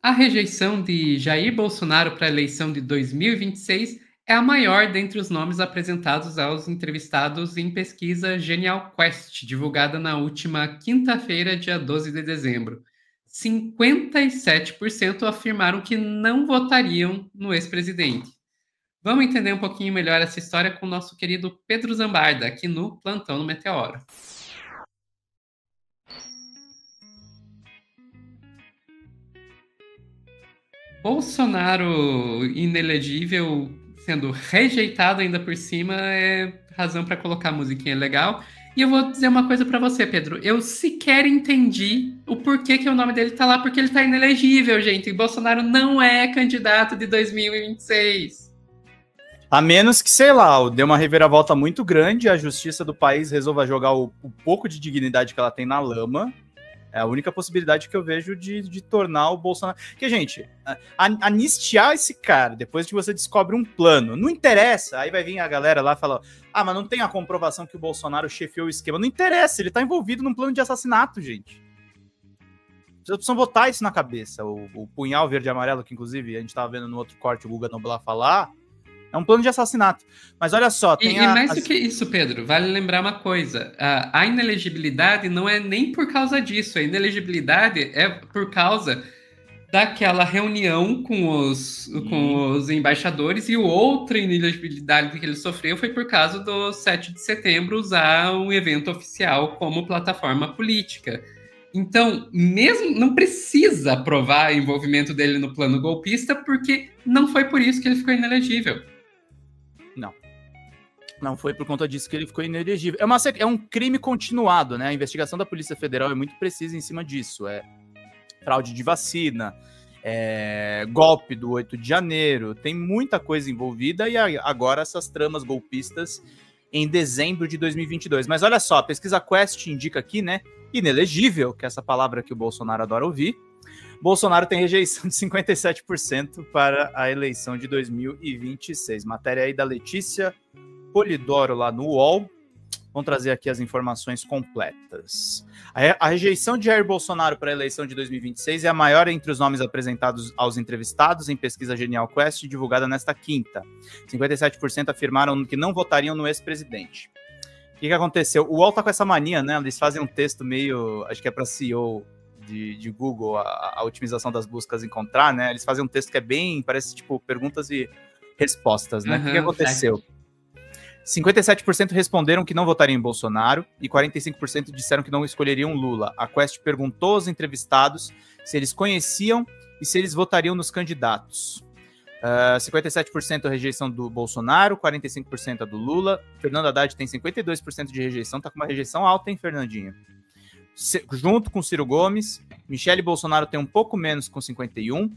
A rejeição de Jair Bolsonaro para a eleição de 2026 é a maior dentre os nomes apresentados aos entrevistados em pesquisa Genial Quest, divulgada na última quinta-feira, dia 12 de dezembro. 57% afirmaram que não votariam no ex-presidente. Vamos entender um pouquinho melhor essa história com o nosso querido Pedro Zambarda, aqui no Plantão no Meteoro. Bolsonaro inelegível sendo rejeitado ainda por cima é razão para colocar a musiquinha legal. E eu vou dizer uma coisa para você, Pedro. Eu sequer entendi o porquê que o nome dele tá lá, porque ele tá inelegível, gente. E Bolsonaro não é candidato de 2026. A menos que, sei lá, dê uma reviravolta muito grande, a justiça do país resolva jogar o pouco de dignidade que ela tem na lama. É a única possibilidade que eu vejo de tornar o Bolsonaro... Porque, gente, anistiar esse cara, depois que você descobre um plano, não interessa. Aí vai vir a galera lá e falar, mas não tem a comprovação que o Bolsonaro chefiou o esquema. Não interessa, ele tá envolvido num plano de assassinato, gente. Vocês precisam botar isso na cabeça. O punhal verde e amarelo, que inclusive a gente tava vendo no outro corte o Guga Noblar falar, é um plano de assassinato. Mas olha só, tem E mais do que isso, Pedro, vale lembrar uma coisa. A inelegibilidade não é nem por causa disso. A inelegibilidade é por causa daquela reunião com os embaixadores, e outra inelegibilidade que ele sofreu foi por causa do 7 de setembro usar um evento oficial como plataforma política. Então, mesmo não precisa provar o envolvimento dele no plano golpista, porque não foi por isso que ele ficou inelegível. Não foi por conta disso que ele ficou inelegível. É um crime continuado, né? A investigação da Polícia Federal é muito precisa em cima disso. É fraude de vacina, golpe do 8 de janeiro, tem muita coisa envolvida, e agora essas tramas golpistas em dezembro de 2022. Mas olha só, a pesquisa Quest indica aqui, né? Inelegível, que é essa palavra que o Bolsonaro adora ouvir. Bolsonaro tem rejeição de 57% para a eleição de 2026. Matéria aí da Letícia Polidoro lá no UOL. Vamos trazer aqui as informações completas. A rejeição de Jair Bolsonaro para a eleição de 2026 é a maior entre os nomes apresentados aos entrevistados em pesquisa Genial Quest, divulgada nesta quinta. 57% afirmaram que não votariam no ex-presidente. O que aconteceu? O UOL tá com essa mania, né? Eles fazem um texto meio, acho que é para CEO de Google, a otimização das buscas encontrar, né? Eles fazem um texto que é bem, parece tipo perguntas e respostas, né? O que aconteceu? 57% responderam que não votariam em Bolsonaro e 45% disseram que não escolheriam Lula. A Quest perguntou aos entrevistados se eles conheciam e se eles votariam nos candidatos. 57% a rejeição do Bolsonaro, 45% a do Lula. Fernando Haddad tem 52% de rejeição, tá com uma rejeição alta, hein, Fernandinho? Junto com Ciro Gomes, Michele Bolsonaro tem um pouco menos, com 51%,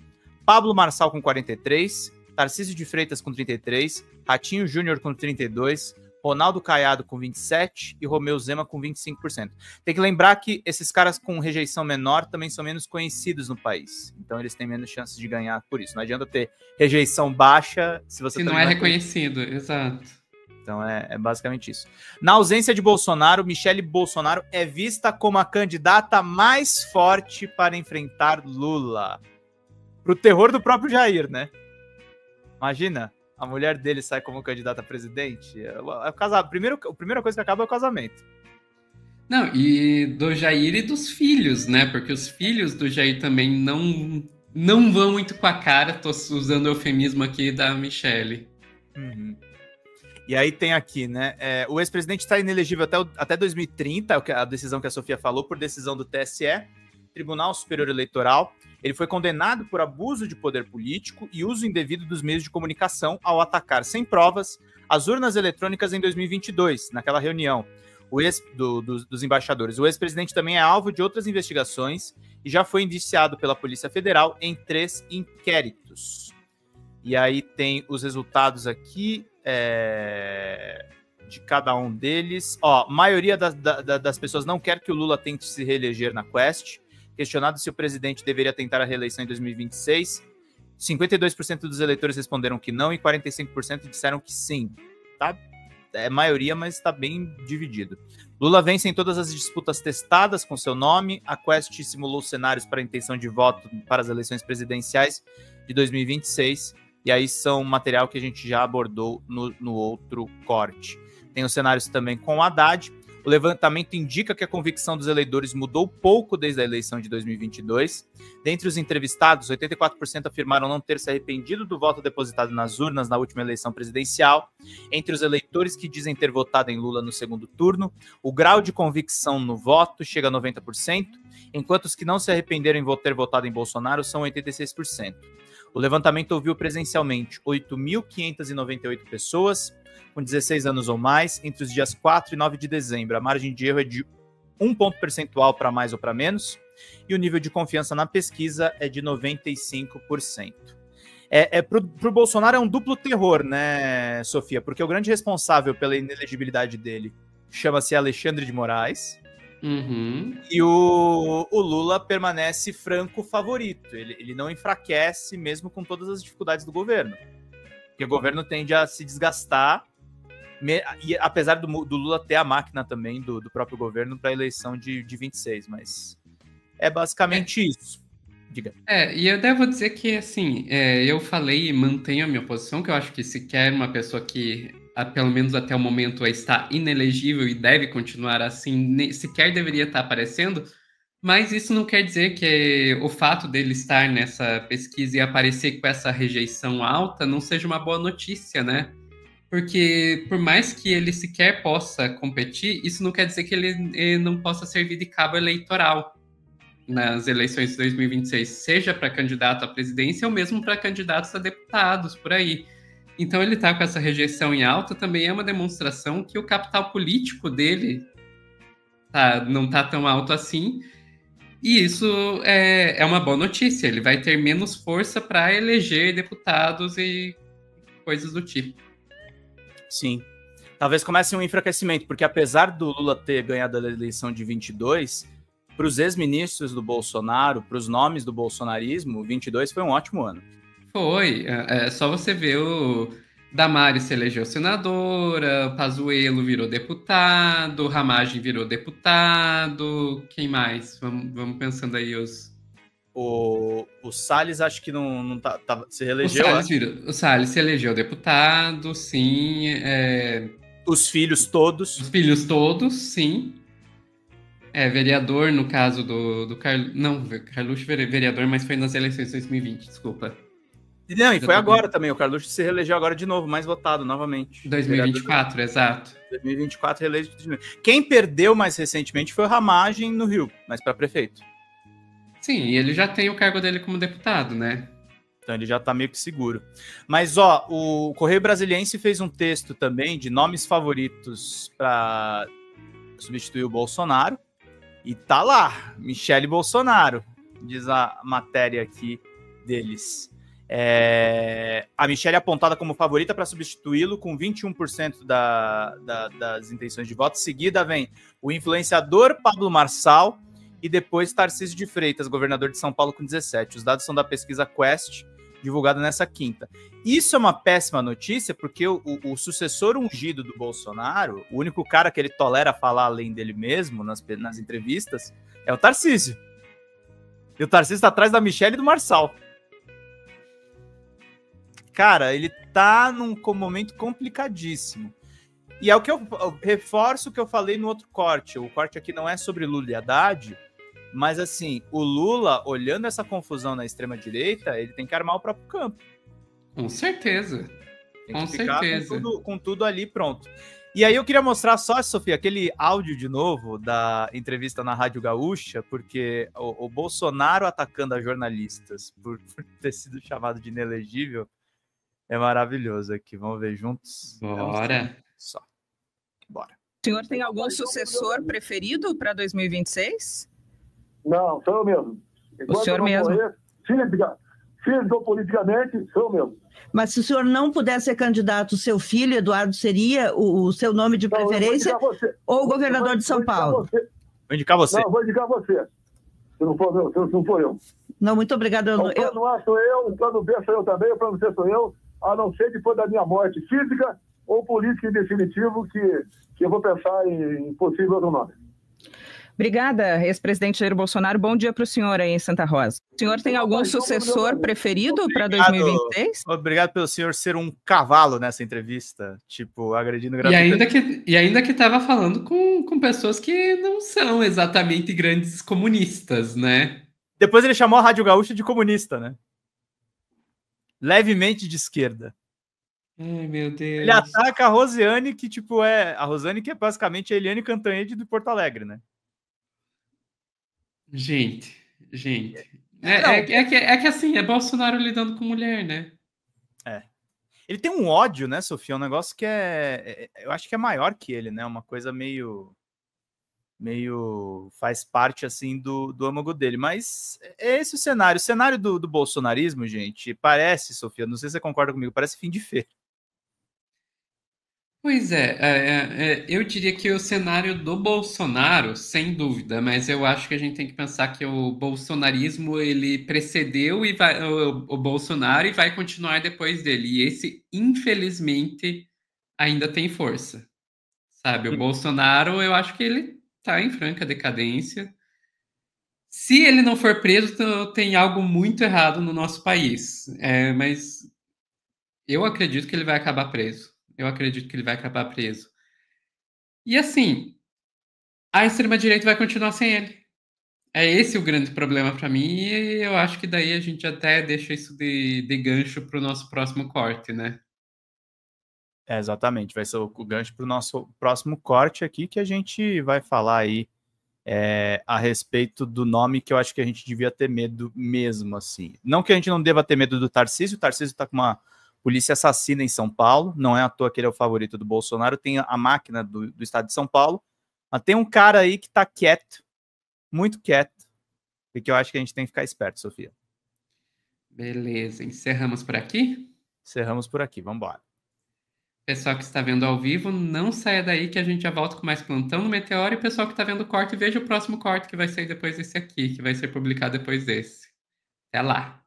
Pablo Marçal com 43%, Tarcísio de Freitas com 33%, Ratinho Júnior com 32%, Ronaldo Caiado com 27% e Romeu Zema com 25%. Tem que lembrar que esses caras com rejeição menor também são menos conhecidos no país. Então eles têm menos chances de ganhar por isso. Não adianta ter rejeição baixa se você não é reconhecido. Exato. Então é basicamente isso. Na ausência de Bolsonaro, Michele Bolsonaro é vista como a candidata mais forte para enfrentar Lula. Pro terror do próprio Jair, né? Imagina, a mulher dele sai como candidata a presidente. A primeira coisa que acaba é o casamento. Não, e do Jair e dos filhos, né? Porque os filhos do Jair também não vão muito com a cara. Tô usando o eufemismo aqui da Michele. Uhum. E aí tem aqui, né? O ex-presidente está inelegível até 2030, a decisão que a Sofia falou, por decisão do TSE, Tribunal Superior Eleitoral. Ele foi condenado por abuso de poder político e uso indevido dos meios de comunicação ao atacar sem provas as urnas eletrônicas em 2022, naquela reunião dos embaixadores. O ex-presidente também é alvo de outras investigações e já foi indiciado pela Polícia Federal em 3 inquéritos. E aí tem os resultados aqui de cada um deles. A maioria das pessoas não quer que o Lula tente se reeleger na Quest. Questionado se o presidente deveria tentar a reeleição em 2026, 52% dos eleitores responderam que não e 45% disseram que sim, tá? é maioria, mas está bem dividido. Lula vence em todas as disputas testadas com seu nome. A Quest simulou cenários para a intenção de voto para as eleições presidenciais de 2026. E aí são material que a gente já abordou no outro corte. Tem os cenários também com o Haddad. O levantamento indica que a convicção dos eleitores mudou pouco desde a eleição de 2022. Dentre os entrevistados, 84% afirmaram não ter se arrependido do voto depositado nas urnas na última eleição presidencial. Entre os eleitores que dizem ter votado em Lula no segundo turno, o grau de convicção no voto chega a 90%, enquanto os que não se arrependeram em ter votado em Bolsonaro são 86%. O levantamento ouviu presencialmente 8.598 pessoas, com 16 anos ou mais, entre os dias 4 e 9 de dezembro. A margem de erro é de 1 ponto percentual para mais ou para menos, e o nível de confiança na pesquisa é de 95%. Para o Bolsonaro é um duplo terror, né, Sofia? Porque o grande responsável pela inelegibilidade dele chama-se Alexandre de Moraes, e o Lula permanece franco favorito. Ele não enfraquece, mesmo com todas as dificuldades do governo. Porque o governo tende a se desgastar, e apesar do Lula ter a máquina também do próprio governo para a eleição de 26, mas é basicamente isso. Diga. E eu devo dizer que, assim, eu falei e mantenho a minha posição, que eu acho que sequer uma pessoa que, pelo menos até o momento, está inelegível e deve continuar assim, sequer deveria estar aparecendo, mas isso não quer dizer que o fato dele estar nessa pesquisa e aparecer com essa rejeição alta não seja uma boa notícia, né? Porque por mais que ele sequer possa competir, isso não quer dizer que ele não possa servir de cabo eleitoral nas eleições de 2026, seja para candidato à presidência ou mesmo para candidatos a deputados, por aí. Então ele está com essa rejeição em alta, também é uma demonstração que o capital político dele não está tão alto assim, e isso é uma boa notícia. Ele vai ter menos força para eleger deputados e coisas do tipo. Sim. Talvez comece um enfraquecimento, porque apesar do Lula ter ganhado a eleição de 22, para os ex-ministros do Bolsonaro, para os nomes do bolsonarismo, 22 foi um ótimo ano. Foi. É só você ver o Damares se elegeu senadora, o Pazuello virou deputado, o Ramagem virou deputado, quem mais? Vamos pensando aí os... O Salles acho que não se reelegeu. O Salles se elegeu deputado, sim. Os filhos todos. Os filhos todos, sim. Vereador, no caso do Carluxo. Não, Carluxo vereador, mas foi nas eleições de 2020, desculpa. Não, e foi agora também. O Carluxo se reelegeu agora de novo, mais votado novamente. 2024, exato. 2024 reelegeu de novo. Quem perdeu mais recentemente foi o Ramagem no Rio, mas para prefeito. Sim, e ele já tem o cargo dele como deputado, né? Então ele já tá meio que seguro. Mas, ó, o Correio Brasiliense fez um texto também de nomes favoritos para substituir o Bolsonaro. E tá lá, Michele Bolsonaro, diz a matéria aqui deles. A Michele é apontada como favorita para substituí-lo com 21% das intenções de voto. Em seguida vem o influenciador Pablo Marçal e depois Tarcísio de Freitas, governador de São Paulo, com 17%. Os dados são da pesquisa Quest, divulgada nessa quinta. Isso é uma péssima notícia, porque o sucessor ungido do Bolsonaro, o único cara que ele tolera falar além dele mesmo nas entrevistas, é o Tarcísio. E o Tarcísio está atrás da Michele e do Marçal. Cara, ele tá num momento complicadíssimo. E é o que eu reforço o que eu falei no outro corte. O corte aqui não é sobre Lula e Haddad, mas assim, o Lula, olhando essa confusão na extrema-direita, ele tem que armar o próprio campo. Com certeza. Tem que ficar com tudo ali pronto. E aí eu queria mostrar só, Sofia, aquele áudio de novo da entrevista na Rádio Gaúcha, porque o Bolsonaro atacando a jornalistas por ter sido chamado de inelegível é maravilhoso aqui. Vamos ver juntos? Bora. Só. Bora. O senhor tem algum sucessor preferido para 2026? Não, sou eu mesmo. O senhor mesmo? Filho politicamente, sou eu mesmo. Mas se o senhor não puder ser candidato, o seu filho, Eduardo, seria o seu nome de preferência ou o governador de São Paulo? Vou indicar você. Não, vou indicar você. Se não for eu. Não, muito obrigada. O plano A sou eu, o plano B sou eu também, o plano C sou eu, a não ser depois da minha morte física ou política em definitivo, que eu vou pensar em possível outro nome. Obrigada, ex-presidente Jair Bolsonaro. Bom dia para o senhor aí em Santa Rosa. O senhor tem algum sucessor preferido para 2026? Obrigado pelo senhor ser um cavalo nessa entrevista, tipo, agredindo E ainda que estava falando com pessoas que não são exatamente grandes comunistas, né? Depois ele chamou a Rádio Gaúcha de comunista, né? Levemente de esquerda. Ai, meu Deus. Ele ataca a Rosiane, que tipo a Rosiane que é basicamente a Eliane Cantanhede de Porto Alegre, né? Gente. É que assim, é Bolsonaro lidando com mulher, né? Ele tem um ódio, né, Sofia? Um negócio que eu acho que é maior que ele, né? Uma coisa meio faz parte, assim, do âmago dele. Mas é esse o cenário. O cenário do bolsonarismo, gente, parece, Sofia, não sei se você concorda comigo, parece fim de feira. Pois eu diria que o cenário do Bolsonaro, sem dúvida, mas eu acho que a gente tem que pensar que o bolsonarismo ele precedeu o Bolsonaro e vai continuar depois dele. E esse, infelizmente, ainda tem força, sabe? O Bolsonaro, eu acho que ele está em franca decadência. Se ele não for preso, tem algo muito errado no nosso país. Mas eu acredito que ele vai acabar preso. E assim, a extrema-direita vai continuar sem ele. É esse o grande problema para mim, e eu acho que daí a gente até deixa isso de gancho para o nosso próximo corte, né? Exatamente, vai ser o gancho para o nosso próximo corte aqui, que a gente vai falar aí a respeito do nome que eu acho que a gente devia ter medo mesmo, assim. Não que a gente não deva ter medo do Tarcísio, o Tarcísio está com uma polícia assassina em São Paulo, não é à toa que ele é o favorito do Bolsonaro, tem a máquina do estado de São Paulo, mas tem um cara aí que está quieto, muito quieto, e que eu acho que a gente tem que ficar esperto, Sofia. Beleza, encerramos por aqui? Encerramos por aqui, vamos embora. Pessoal que está vendo ao vivo, não saia daí que a gente já volta com mais plantão no Meteoro. E o pessoal que está vendo o corte, veja o próximo corte que vai sair depois desse aqui, que vai ser publicado depois desse. Até lá!